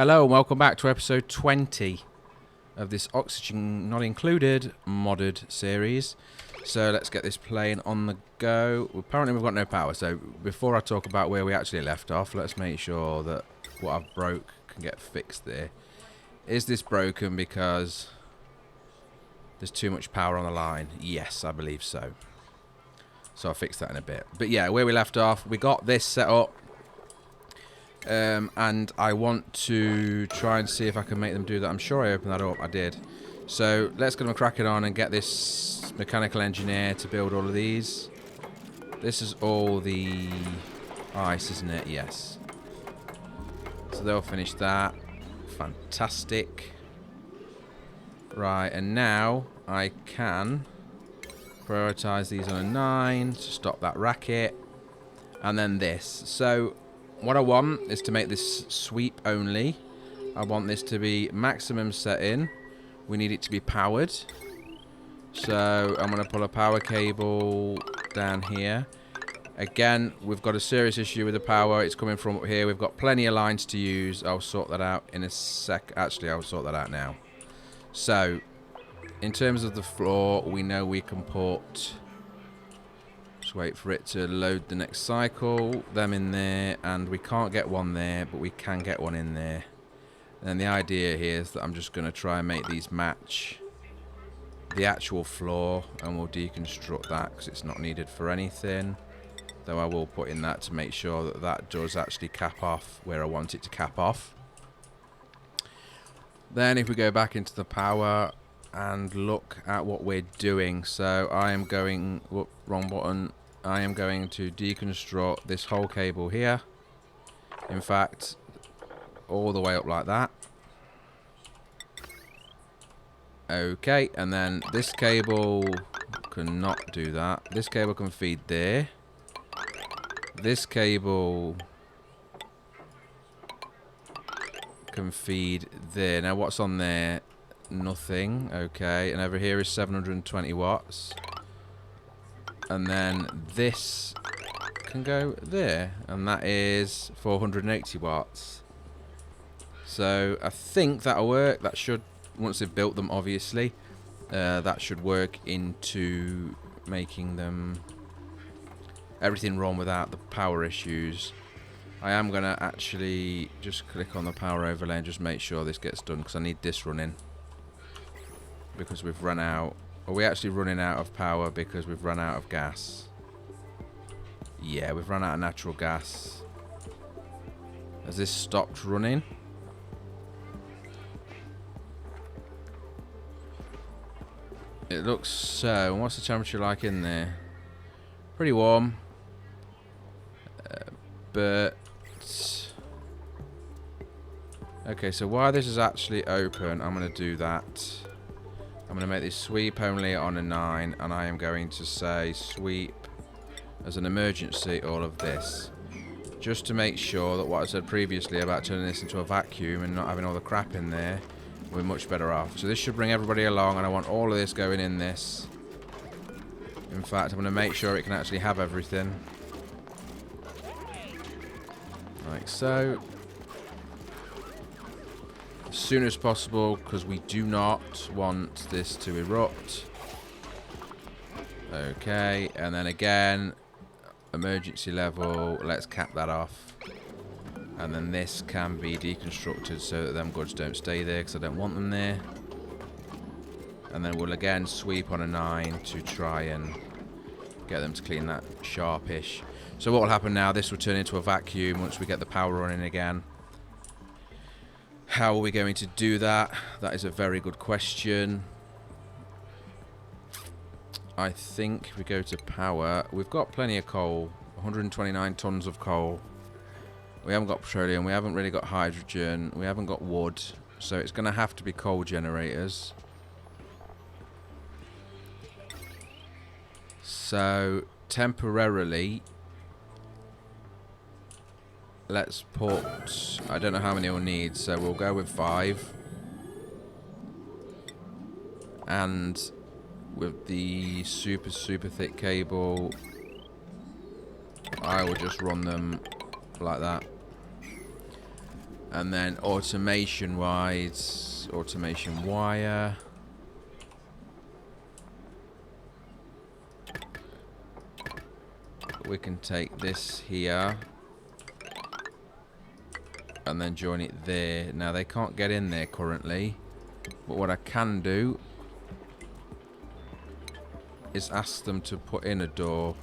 Hello and welcome back to episode 20 of this Oxygen Not Included modded series. So let's get this plane on the go. Apparently we've got no power, so before I talk about where we actually left off, let's make sure that what I've broke can get fixed there. Is this broken because there's too much power on the line? Yes, I believe so. So I'll fix that in a bit. But yeah, where we left off, we got this set up. And I want to try and see if I can make them do that. I'm sure I opened that up. I did. So let's get them cracking on and get this mechanical engineer to build all of these. This is all the ice, isn't it? Yes. So they'll finish that. Fantastic. Right, and now I can prioritize these on a 9 to stop that racket. And then this. So what I want is to make this sweep only. I want this to be maximum setting. We need it to be powered. So I'm going to pull a power cable down here. Again, we've got a serious issue with the power. It's coming from up here. We've got plenty of lines to use. I'll sort that out in a sec. Actually, I'll sort that out now. So, in terms of the floor, we know we can put... Just wait for it to load the next cycle. Them in there, and we can't get one there, but we can get one in there. And the idea here is that I'm just going to try and make these match the actual floor, and we'll deconstruct that because it's not needed for anything. Though I will put in that to make sure that that does actually cap off where I want it to cap off. Then if we go back into the power and look at what we're doing, so I am going, whoop, wrong button, I am going to deconstruct this whole cable here. In fact, all the way up like that. Okay, and then this cable cannot do that. This cable can feed there. This cable can feed there. Now what's on there? Nothing. Okay, and over here is 720 watts. And then this can go there, and that is 480 watts. So I think that'll work. That should, once they've built them obviously, that should work into making them everything run without the power issues. I am going to actually just click on the power overlay and just make sure this gets done, because I need this running. Because we've run out. Are we actually running out of power because we've run out of gas? Yeah, we've run out of natural gas. Has this stopped running? It looks so. What's the temperature like in there? Pretty warm. But... okay, so while this is actually open, I'm going to do that. I'm going to make this sweep only on a 9, and I am going to say sweep as an emergency all of this. Just to make sure that what I said previously about turning this into a vacuum and not having all the crap in there, we're much better off. So this should bring everybody along, and I want all of this going in this. In fact, I'm going to make sure it can actually have everything. Like so. As soon as possible, because we do not want this to erupt. Okay, and then again, emergency level, let's cap that off. And then this can be deconstructed so that them goods don't stay there, because I don't want them there. And then we'll again sweep on a 9 to try and get them to clean that sharpish. So what will happen now, this will turn into a vacuum once we get the power running again. How are we going to do that? That is a very good question. I think if we go to power, we've got plenty of coal. 129 tons of coal. We haven't got petroleum. We haven't really got hydrogen. We haven't got wood. So it's going to have to be coal generators. So temporarily... let's put... I don't know how many we'll need, so we'll go with 5. And with the super thick cable, I will just run them like that. And then automation-wise, automation wire. We can take this here and then join it there. Now they can't get in there currently, but what I can do is ask them to put in a door.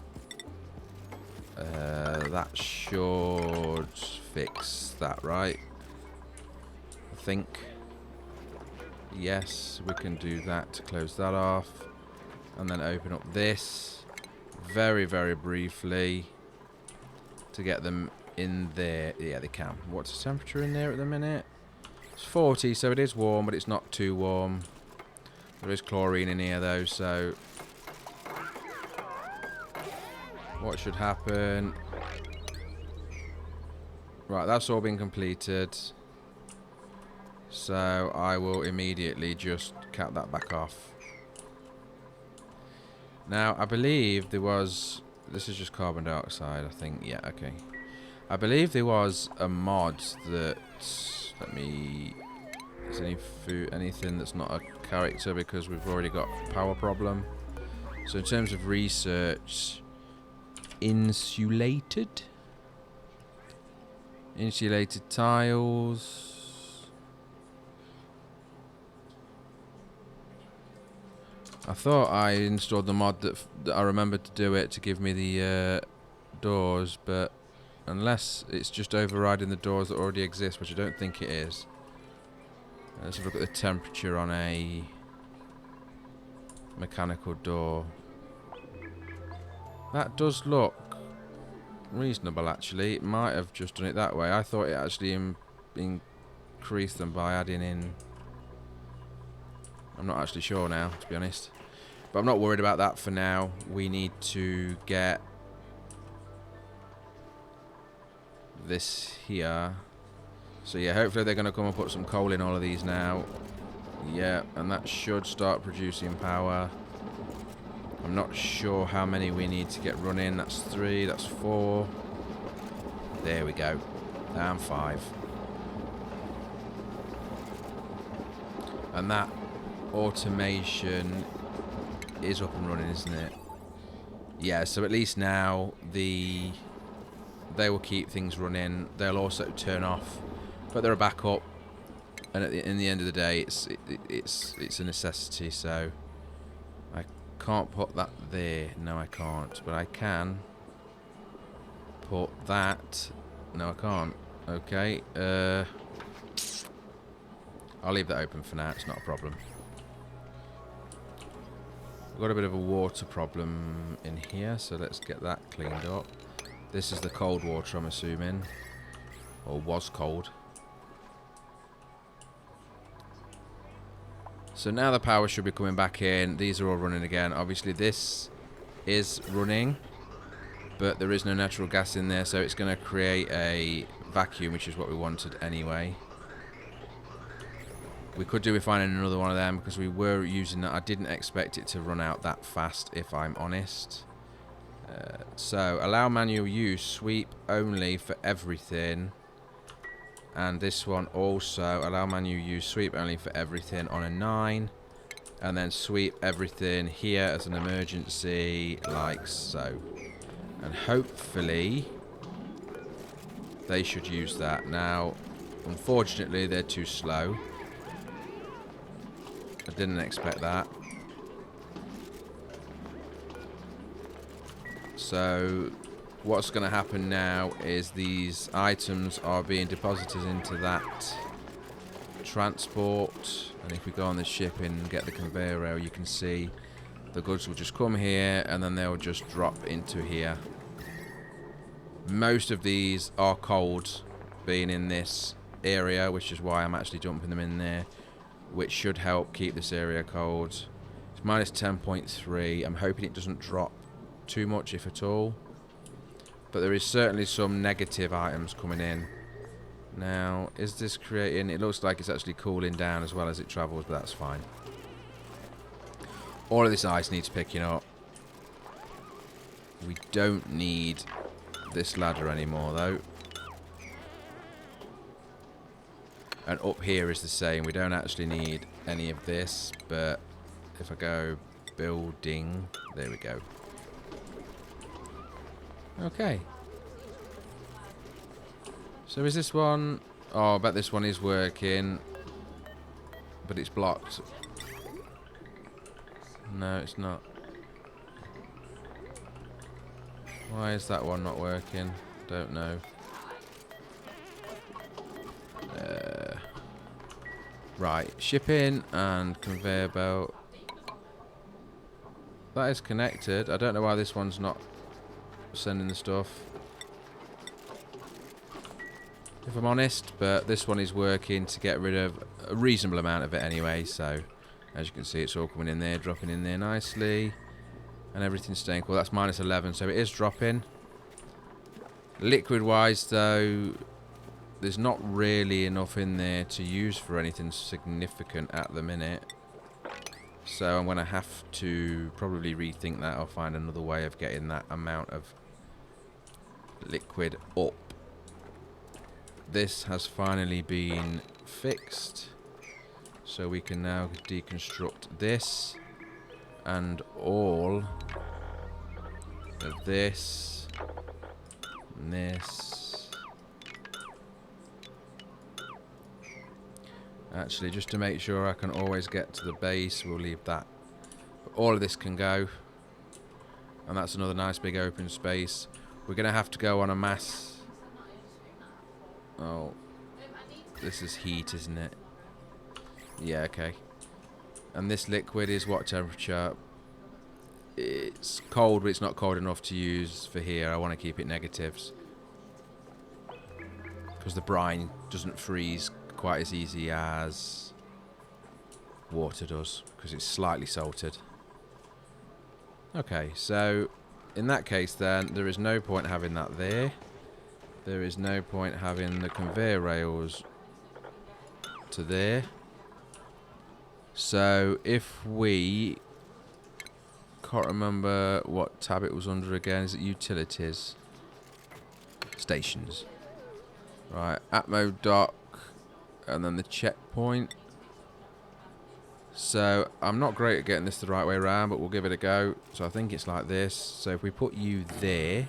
That should fix that, right? I think. Yes, we can do that to close that off. And then open up this very, very briefly to get them in there. Yeah, they can. What's the temperature in there at the minute? It's 40, so it is warm, but it's not too warm. There is chlorine in here, though, so what should happen? Right, that's all been completed. So I will immediately just cap that back off. Now, I believe there was... This is just carbon dioxide, I think. Yeah, okay. I believe there was a mod that... Let me... Is any food, anything that's not a character, because we've already got a power problem. So in terms of research... Insulated tiles. I thought I installed the mod that I remembered to do it to give me the doors, but unless it's just overriding the doors that already exist, which I don't think it is. Let's have a look at the temperature on a mechanical door. That does look reasonable, actually. It might have just done it that way. I thought it actually increased them by adding in... I'm not actually sure now, to be honest. But I'm not worried about that for now. We need to get this here. So yeah, hopefully they're going to come and put some coal in all of these now. Yeah, and that should start producing power. I'm not sure how many we need to get running. That's 3, that's 4. There we go. And 5. And that automation is up and running, isn't it? Yeah, so at least now they will keep things running. They'll also turn off, but they're a backup. And in the end of the day, it's a necessity. So I can't put that there. No, I can't. But I can put that. No, I can't. Okay. I'll leave that open for now. It's not a problem. We've got a bit of a water problem in here, so let's get that cleaned up. This is the cold water, I'm assuming. Or was cold. So now the power should be coming back in. These are all running again. Obviously this is running, but there is no natural gas in there, so it's going to create a vacuum, which is what we wanted anyway. We could do with finding another one of them, because we were using that. I didn't expect it to run out that fast, if I'm honest. So allow manual use, sweep only for everything. And this one also, allow manual use, sweep only for everything on a 9. And then sweep everything here as an emergency, like so. And hopefully they should use that. Now, unfortunately, they're too slow. I didn't expect that. So what's going to happen now is these items are being deposited into that transport. And if we go on the ship and get the conveyor rail, you can see the goods will just come here and then they'll just drop into here. Most of these are cold, being in this area, which is why I'm actually dumping them in there, which should help keep this area cold. It's minus 10.3. I'm hoping it doesn't drop too much, if at all. But there is certainly some negative items coming in. Now, is this creating... It looks like it's actually cooling down as well as it travels, but that's fine. All of this ice needs picking up. We don't need this ladder anymore, though. And up here is the same. We don't actually need any of this, but if I go building, there we go. Okay. So is this one... Oh, I bet this one is working. But it's blocked. No, it's not. Why is that one not working? Don't know. Right, shipping and conveyor belt. That is connected. I don't know why this one's not sending the stuff, if I'm honest, but this one is working to get rid of a reasonable amount of it anyway. So as you can see, it's all coming in there, dropping in there nicely, and everything's staying cool. That's minus 11, so it is dropping. Liquid wise though, there's not really enough in there to use for anything significant at the minute. So I'm going to have to probably rethink that or find another way of getting that amount of liquid up. This has finally been fixed. So we can now deconstruct this and all of this and this. Actually, just to make sure I can always get to the base, we'll leave that. But all of this can go. And that's another nice big open space. We're going to have to go on a mass. Oh, this is heat, isn't it? Yeah, okay. And this liquid is what temperature? It's cold, but it's not cold enough to use for here. I want to keep it negatives. Because the brine doesn't freeze quite as easy as water does, because it's slightly salted. Okay, so in that case then, there is no point having that there. There is no point having the conveyor rails to there. So if we... Can't remember what tab it was under again. Is it utilities? Stations. Right, Atmo dock. And then the checkpoint. So I'm not great at getting this the right way around, but we'll give it a go. So I think it's like this. So if we put you there,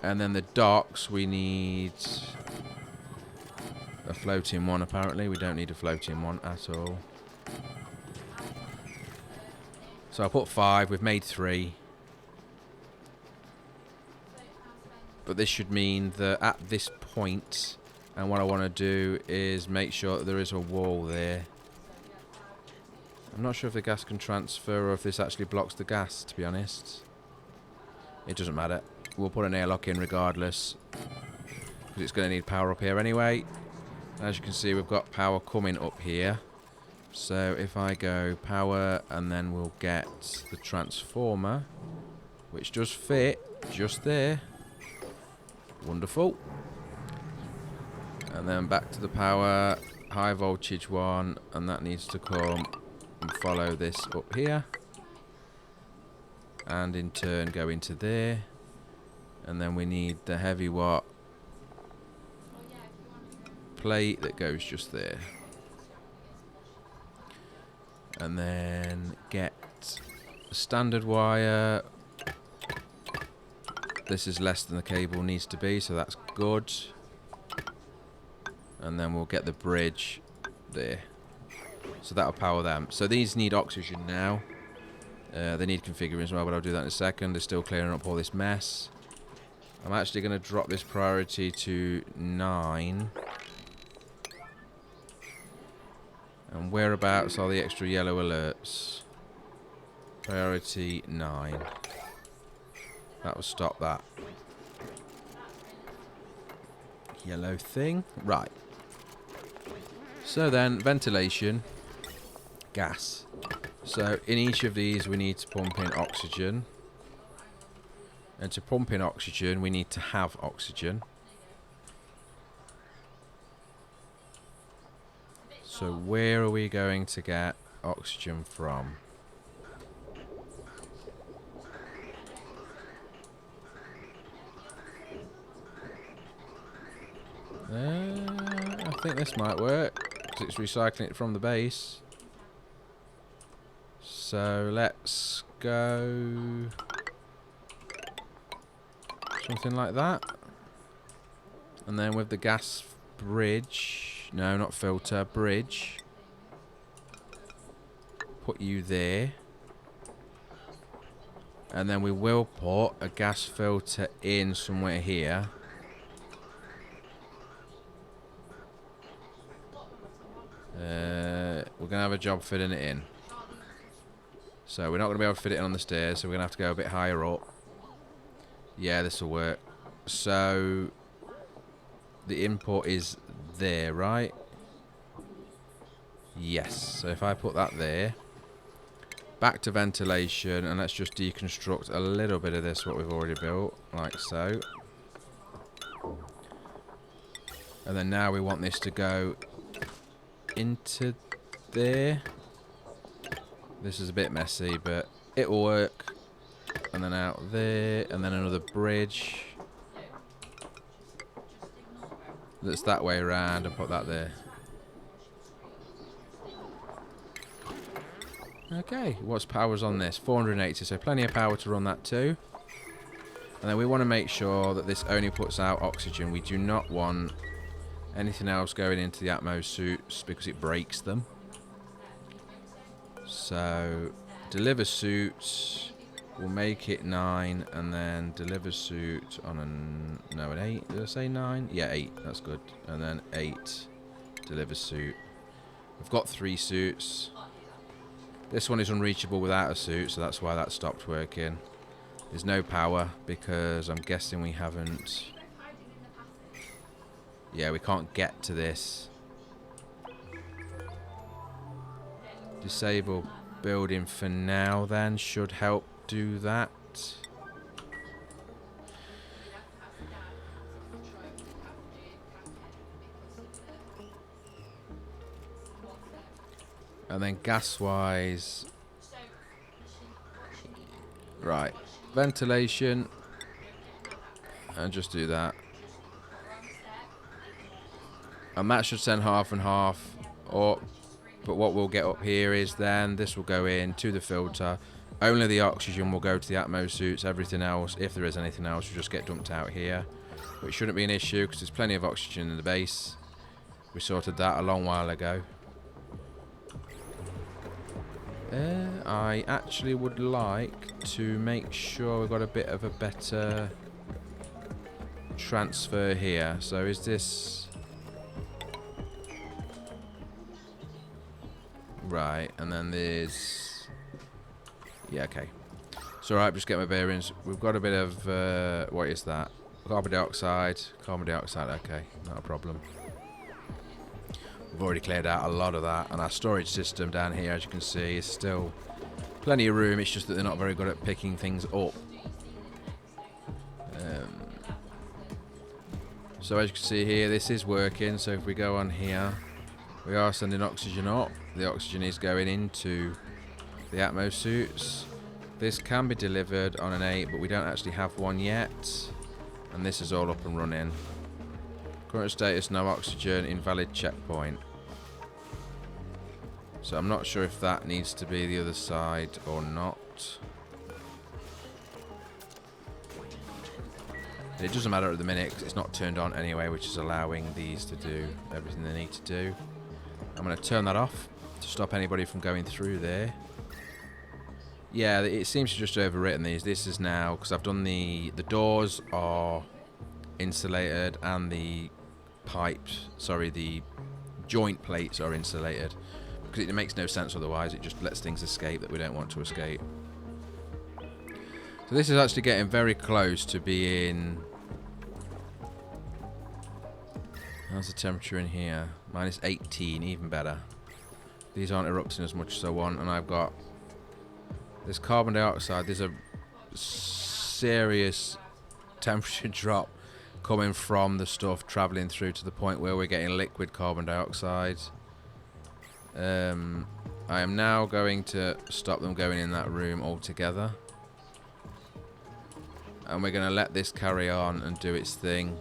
and then the docks, we need a floating one. Apparently we don't need a floating one at all. So I put 5. We've made 3. But this should mean that at this point, and what I want to do is make sure that there is a wall there. I'm not sure if the gas can transfer or if this actually blocks the gas, to be honest. It doesn't matter. We'll put an airlock in regardless, because it's going to need power up here anyway. As you can see, we've got power coming up here. So if I go power, and then we'll get the transformer, which does fit just there. Wonderful. And then back to the power, high voltage one, and that needs to come and follow this up here. And in turn go into there. And then we need the heavy watt plate that goes just there. And then get a standard wire. This is less than the cable needs to be, so that's good. And then we'll get the bridge there. So that'll power them. So these need oxygen now. They need configuring as well, but I'll do that in a second. They're still clearing up all this mess. I'm actually going to drop this priority to 9. And whereabouts are the extra yellow alerts? Priority 9. That will stop that yellow thing. Right. So then, ventilation, gas. So in each of these we need to pump in oxygen. And to pump in oxygen we need to have oxygen. So where are we going to get oxygen from? think this might work, because it's recycling it from the base. So let's go something like that. And then with the gas bridge, no, not filter, bridge, put you there. And then we will put a gas filter in somewhere here. We're going to have a job fitting it in. So we're not going to be able to fit it in on the stairs, so we're going to have to go a bit higher up. Yeah, this will work. So the input is there, right? Yes. So if I put that there, back to ventilation, and let's just deconstruct a little bit of this, what we've already built, like so. And then now we want this to go into there. This is a bit messy, but it will work. And then out there, and then another bridge that's that way around, and put that there. Okay, what's power's on this? 480, so plenty of power to run that too. And then we want to make sure that this only puts out oxygen. We do not want anything else going into the Atmo suits because it breaks them. So deliver suits, we'll make it 9, and then deliver suit on an 8. Did I say 9? Yeah, 8. That's good. And then 8 deliver suit. We've got 3 suits. This one is unreachable without a suit, so that's why that stopped working. There's no power because I'm guessing we haven't. Yeah, we can't get to this. Disable building for now then should help do that. And then gas wise, right, ventilation, and just do that. And that should send half and half up. But what we'll get up here is then this will go in to the filter. Only the oxygen will go to the Atmo suits. Everything else, if there is anything else, will just get dumped out here. Which shouldn't be an issue because there's plenty of oxygen in the base. We sorted that a long while ago. I actually would like to make sure we've got a bit of a better transfer here. So is this... Right, and then there's... Yeah, okay. So alright, just get my bearings. We've got a bit of... what is that? Carbon dioxide. Carbon dioxide, okay. Not a problem. We've already cleared out a lot of that. And our storage system down here, as you can see, is still plenty of room. It's just that they're not very good at picking things up. So as you can see here, this is working. So if we go on here, we are sending oxygen up. The oxygen is going into the Atmo suits. This can be delivered on an 8, but we don't actually have one yet. And this is all up and running. Current status, no oxygen, invalid checkpoint. So I'm not sure if that needs to be the other side or not. It doesn't matter at the minute because it's not turned on anyway, which is allowing these to do everything they need to do. I'm going to turn that off to stop anybody from going through there. Yeah, it seems to just overwritten these. This is now, because I've done the doors are insulated and the pipes, sorry, the joint plates are insulated. Because it makes no sense otherwise. It just lets things escape that we don't want to escape. So this is actually getting very close to being... How's the temperature in here? Minus 18, even better. These aren't erupting as much as I want, and I've got this carbon dioxide. There's a serious temperature drop coming from the stuff travelling through to the point where we're getting liquid carbon dioxide. I am now going to stop them going in that room altogether. And we're going to let this carry on and do its thing.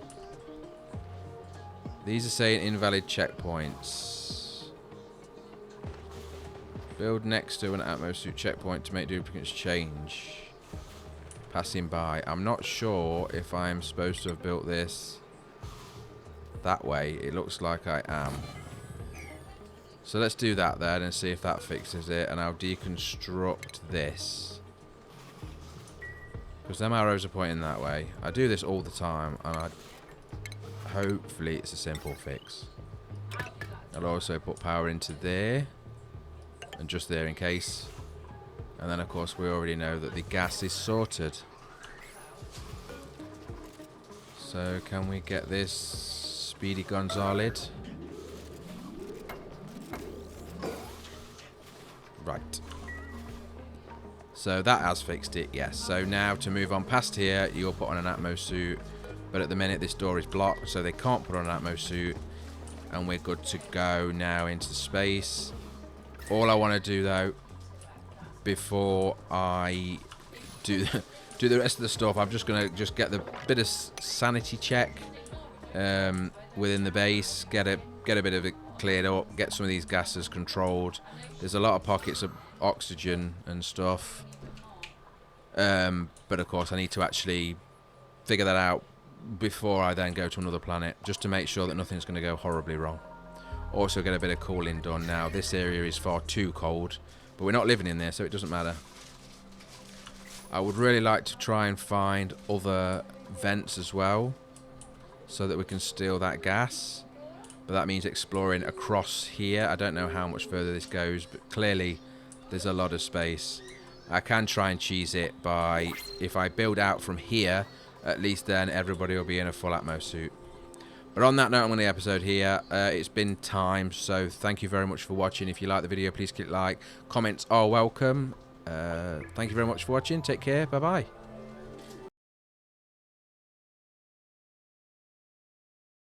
These are saying invalid checkpoints. Build next to an Atmo suit checkpoint to make duplicates change. Passing by. I'm not sure if I'm supposed to have built this that way. It looks like I am. So let's do that then and see if that fixes it. And I'll deconstruct this. Because them arrows are pointing that way. I do this all the time. And hopefully it's a simple fix. I'll also put power into there. And just there in case. And then of course we already know that the gas is sorted. So can we get this Speedy Gonzalez? Right. So that has fixed it, yes. So now to move on past here, you'll put on an Atmo suit. But at the minute this door is blocked, so they can't put on an Atmo suit. And we're good to go now into space. All I want to do though, before I do the rest of the stuff, I'm just going to get the bit of sanity check within the base, get a bit of it cleared up, get some of these gases controlled. There's a lot of pockets of oxygen and stuff, but of course I need to actually figure that out before I then go to another planet, just to make sure that nothing's going to go horribly wrong. Also get a bit of cooling done. Now this area is far too cold, but we're not living in there, so it doesn't matter. I would really like to try and find other vents as well, so that we can steal that gas. But that means exploring across here. I don't know how much further this goes, but clearly there's a lot of space. I can try and cheese it by, if I build out from here, at least then everybody will be in a full Atmo suit. But on that note, I'm going to end the episode here. It's been time, so thank you very much for watching. If you like the video, please click like. Comments are welcome. Thank you very much for watching. Take care. Bye-bye.